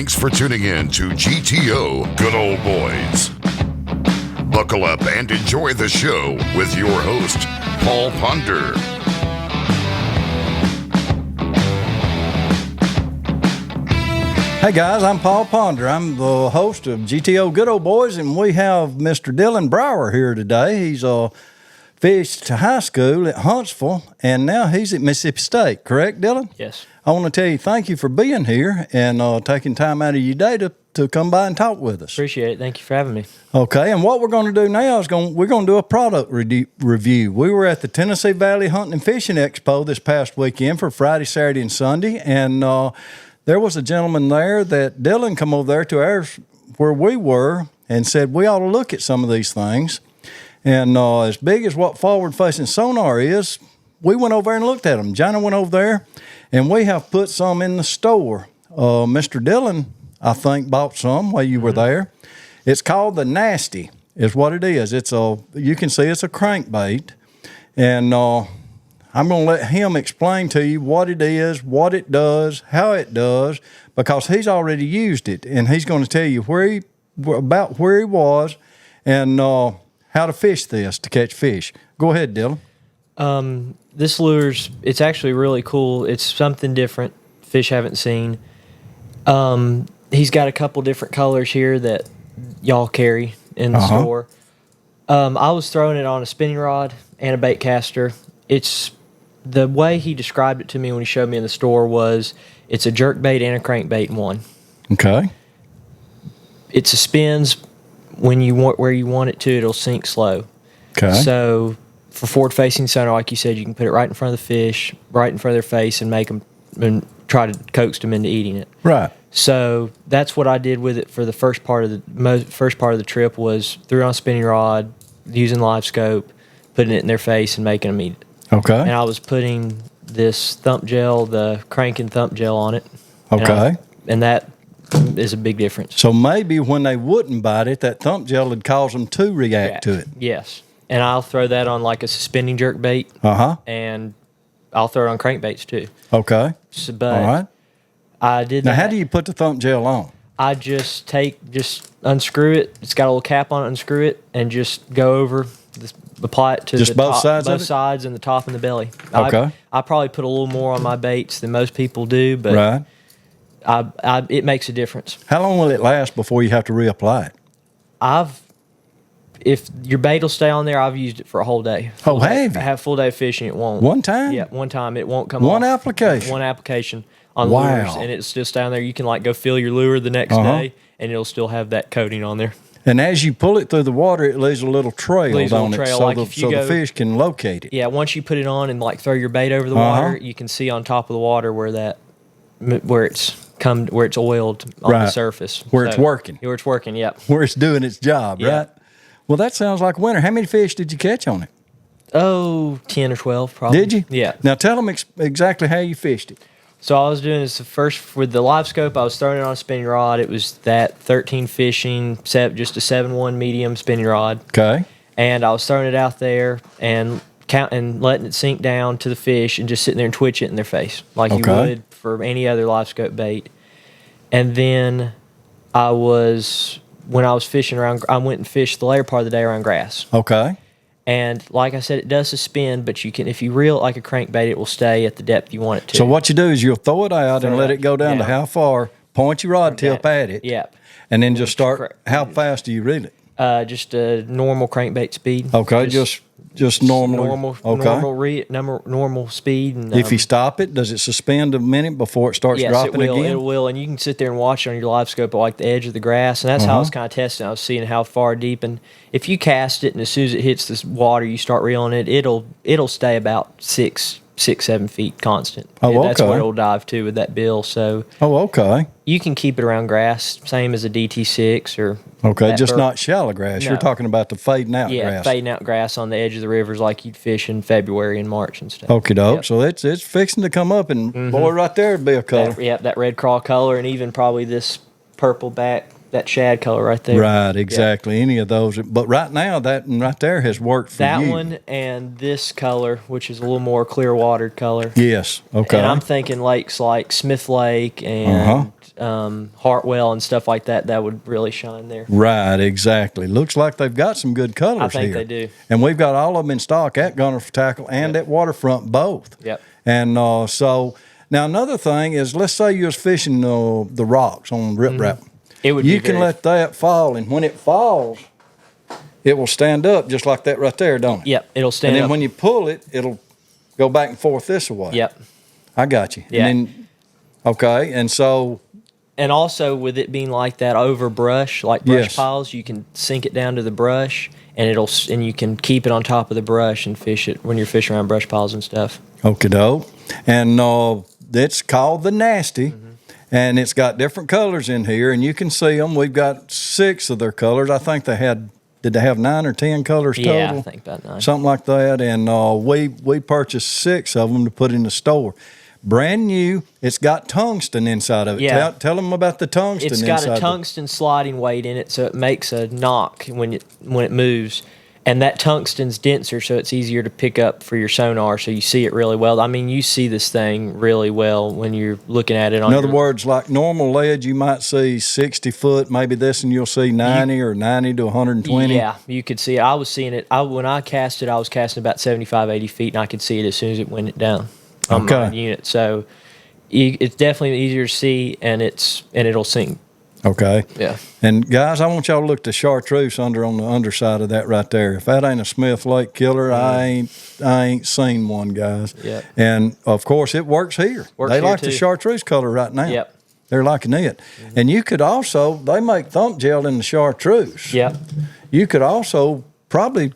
Thanks for tuning in to GTO Good Old Boys. Buckle up and enjoy the show with your host, Paul Ponder. Hey guys, I'm Paul Ponder. I'm the host of GTO Good Old Boys, and we have Mr. Dylan Brower here today. He's fished high school at Huntsville, and now he's at Mississippi State. Correct, Dylan? Yes. I want to tell you thank you for being here and taking time out of your day to come by and talk with us. Appreciate it. Thank you for having me. Okay, and what we're going to do now is we're going to do a product review. We were at the Tennessee Valley Hunting and Fishing Expo this past weekend for Friday, Saturday, and Sunday, and there was a gentleman there that Dylan come over there to ours where we were and said we ought to look at some of these things. And as big as what forward-facing sonar is, we went over there and looked at them. Johnny went over there, and we have put some in the store. Mr. Dylan, I think, bought some while you were there. It's called the Nasty, is what it is. You can see it's a crankbait, and I'm going to let him explain to you what it is, what it does, how it does, because he's already used it, and he's going to tell you about where he was and how to fish this to catch fish. Go ahead, Dylan. This it's actually really cool. It's something different fish haven't seen. He's got a couple different colors here that y'all carry in the store. I was throwing it on a spinning rod and a bait caster. It's the way he described it to me when he showed me in the store was it's a jerk bait and a crankbait in one. Okay. It spins when you want where you want it to. It'll sink slow. Okay. So for forward-facing sonar, like you said, you can put it right in front of the fish, right in front of their face, and make them and try to coax them into eating it. Right. So that's what I did with it for the first part of the trip was threw it on a spinning rod, using live scope, putting it in their face and making them eat it. Okay. And I was putting this thump gel, the cranking thump gel on it. Okay. And that is a big difference. So maybe when they wouldn't bite it, that thump gel would cause them to react to it. Yes. And I'll throw that on like a suspending jerk bait. AndLl throw it on crankbaits too. Okay. So, but all right. I did now, that. how do you put the thump gel on? I just unscrew it. It's got a little cap on it. Unscrew it and just go over. Apply it to just the both top, sides. Both sides and the top and the belly. Okay. I probably put a little more on my baits than most people do, but right. It makes a difference. How long will it last before you have to reapply it? If your bait will stay on there, I've used it for a whole day. Oh, have you? I have full day of fishing. It won't. One time? Yeah, one time. It won't come One off. application? One application on lures, and it's still down there. You can go fill your lure the next day, and it'll still have that coating on there. And as you pull it through the water, it leaves a little trail on it so the fish can locate it. Yeah, once you put it on and throw your bait over the water, you can see on top of the water where it's oiled on the surface. Where it's working. Where it's working, yep. Where it's doing its job, right? Well, that sounds like winter. How many fish did you catch on it? Oh, 10 or 12 probably. Did you? Yeah. Now tell them exactly how you fished it. So all I was doing is first with the live scope, I was throwing it on a spinning rod. It was that 13 fishing, just a 7-1 medium spinning rod. Okay. And I was throwing it out there and letting it sink down to the fish and just sitting there and twitch it in their face like you would for any other live scope bait. And then when I was fishing around, I went and fished the later part of the day around grass. Okay. And like I said, it does suspend, but if you reel it like a crankbait, it will stay at the depth you want it to. So what you do is you'll throw it out and let it go down to how far, point your rod tip at it. Yep. And then just start, how fast do you reel it? Just a normal crankbait speed. Okay, just normal. Normal speed. And, if you stop it, does it suspend a minute before it starts dropping again? Yes, it will. And you can sit there and watch it on your live scope at the edge of the grass. And that's how I was kind of testing. I was seeing how far deep. And if you cast it and as soon as it hits this water, you start reeling it, it'll stay about 6-7 feet constant. That's what it'll dive to with that bill. So you can keep it around grass, same as a DT6 or just not shallow grass. No. You're talking about the fading out grass. Yeah, fading out grass on the edge of the rivers like you'd fish in February and March and stuff. Okie doke. Yep. So it's fixing to come up, and boy, right there would be a color. That red craw color, and even probably this purple back, that shad color right there. Right, exactly. Any of those. But right now, that one right there has worked for you. That one and this color, which is a little more clear watered color. Yes, okay. And I'm thinking lakes like Smith Lake and Hartwell and stuff like that, that would really shine there. Right, exactly. Looks like they've got some good colors I think here. they do. And we've got all of them in stock at Gunner for Tackle and at Waterfront both. Yep. And so now another thing is, let's say you was fishing the rocks on riprap. It would you be can very- let that fall, and when it falls, it will stand up just like that right there, don't it? Yep, it'll stand And then up. when you pull it, it'll go back and forth this way. Yep. I got you. Yeah. And then, okay, and so And also with it being like that over brush, like brush Yes. piles, you can sink it down to the brush, and you can keep it on top of the brush and fish it when you're fishing around brush piles and stuff. okie doke. And it's called the Nasty. And it's got different colors in here, and you can see them. We've got 6 of their colors. I think did they have 9 or 10 colors total? Yeah, I think about 9. Something like that. And we purchased 6 of them to put in the store. Brand new. It's got tungsten inside of it. Yeah. Tell them about the tungsten It's inside. got a tungsten sliding weight in it, so it makes a knock when it moves. And that tungsten's denser, so it's easier to pick up for your sonar, so you see it really well. I mean, you see this thing really well when you're looking at it on In other words, like normal lead, you might see 60 foot. Maybe this one you'll see 90 or 90 to 120. Yeah, you could see it. I was seeing it. When I cast it, I was casting about 75, 80 feet, and I could see it as soon as it went down on my Okay. unit. So it's definitely easier to see, and it'll sink. Okay. Yeah. And guys, I want y'all to look at the chartreuse on the underside of that right there. If that ain't a Smith Lake killer, I ain't seen one, guys. Yep. And of course, it works here. Works they here, like the too. chartreuse color right now. Yep. They're liking it. And you could also, they make thump gel in the chartreuse. Yep. You could also probably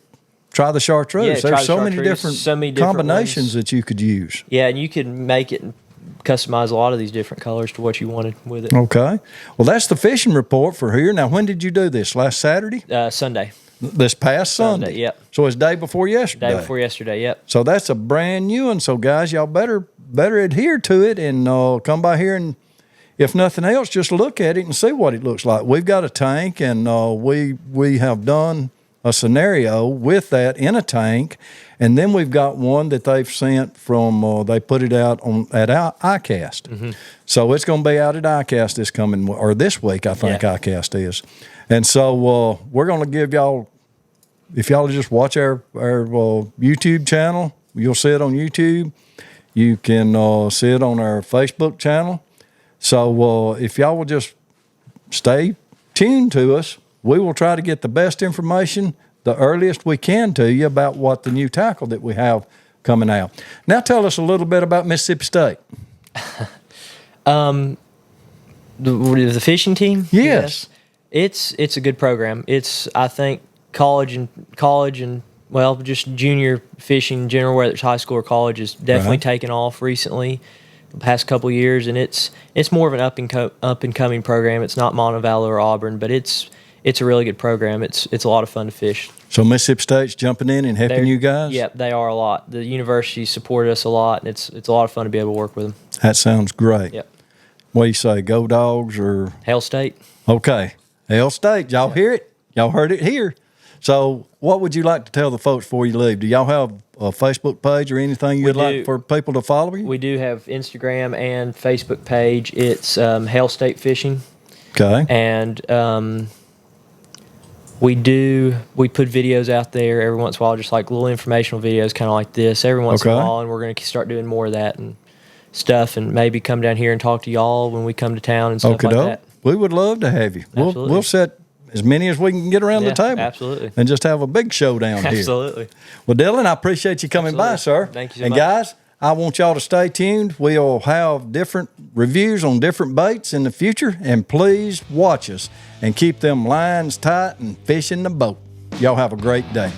try the chartreuse. Yeah, try There's the so many chartreuse. different, So many different combinations ones. that you could use. Yeah, and you could make it and customize a lot of these different colors to what you wanted with it. Okay. Well, that's the fishing report for here. Now, when did you do this? Last Saturday? Sunday. This past Sunday? Yep. So it's day before yesterday? Day before yesterday, yep. So that's a brand new one. So, guys, y'all better adhere to it and come by here and, if nothing else, just look at it and see what it looks like. We've got a tank, and we have done a scenario with that in a tank, and then we've got one that they've sent from. They put it out at ICAST, so it's going to be out at ICAST this week. I think Yeah. ICAST is, and so we're going to give y'all. If y'all just watch our YouTube channel, you'll see it on YouTube. You can see it on our Facebook channel. So if y'all will just stay tuned to us, we will try to get the best information the earliest we can to you about what the new tackle that we have coming out. Now tell us a little bit about Mississippi State. The fishing team? Yes. It's a good program. It's, I think, college and well, just junior fishing in general, whether it's high school or college, is definitely Right. taken off recently, the past couple of years, and it's more of an up and coming program. It's not Montevallo or Auburn, but it's a really good program. It's a lot of fun to fish. So Mississippi State's jumping in and helping you guys? Yep, they are a lot. The university supported us a lot, and it's a lot of fun to be able to work with them. That sounds great. Yep. What do you say, go Dogs or? Hail State. Okay. Hail State. Y'all hear it? Y'all heard it here. So what would you like to tell the folks before you leave? Do y'all have a Facebook page or anything you'd do. like for people to follow you? We do have Instagram and Facebook page. It's Hail State Fishing. Okay. And we put videos out there every once in a while, just like little informational videos, kind of like this, every once in a Okay. while. And we're going to start doing more of that and stuff, and maybe come down here and talk to y'all when we come to town and stuff like that. We would love to have you. Absolutely. We'll set as many as we can get around Yeah, the table. absolutely. And just have a big showdown here. Absolutely. Well, Dylan, I appreciate you coming by, Absolutely. sir. Thank you so and much. guys, I want y'all to stay tuned. We'll have different reviews on different baits in the future. And please watch us and keep them lines tight and fishing the boat. Y'all have a great day.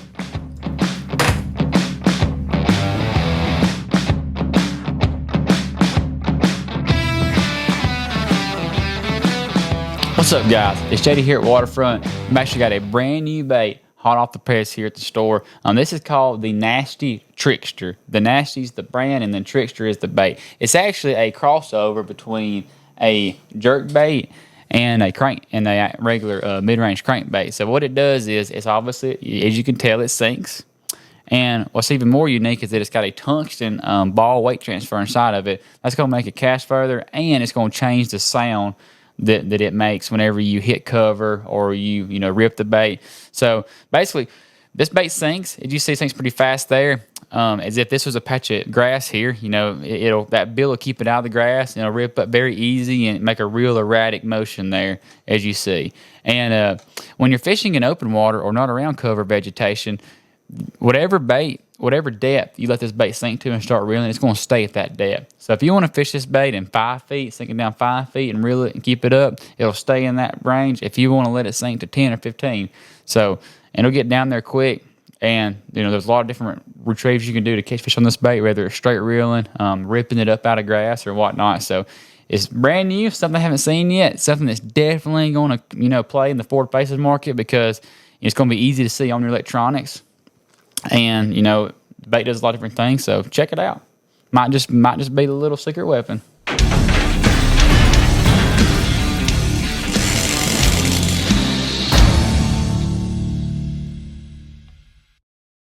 What's up, guys? It's JD here at Waterfront. I've actually got a brand new bait hot off the press here at the store. This is called the Nasty Trickster. The Nasty's the brand, and then Trickster is the bait. It's actually a crossover between a jerk bait and a regular mid-range crankbait. So what it does is, it's obviously, as you can tell, it sinks. And what's even more unique is that it's got a tungsten ball weight transfer inside of it. That's going to make it cast further, and it's going to change the sound that it makes whenever you hit cover or you rip the bait. So basically, this bait sinks. As you see, it sinks pretty fast there. As if this was a patch of grass here, that bill will keep it out of the grass and it'll rip up very easy and make a real erratic motion there, as you see. And when you're fishing in open water or not around cover vegetation, whatever depth you let this bait sink to and start reeling, it's going to stay at that depth. So if you want to fish this bait in 5 feet, sink it down 5 feet and reel it and keep it up, it'll stay in that range. If you want to let it sink to 10 or 15, and it'll get down there quick. And there's a lot of different retrieves you can do to catch fish on this bait, whether it's straight reeling, ripping it up out of grass or whatnot. So it's brand new, something I haven't seen yet. Something that's definitely going to play in the Ford Faces market because it's going to be easy to see on your electronics. And the bait does a lot of different things. So check it out. Might just be the little secret weapon.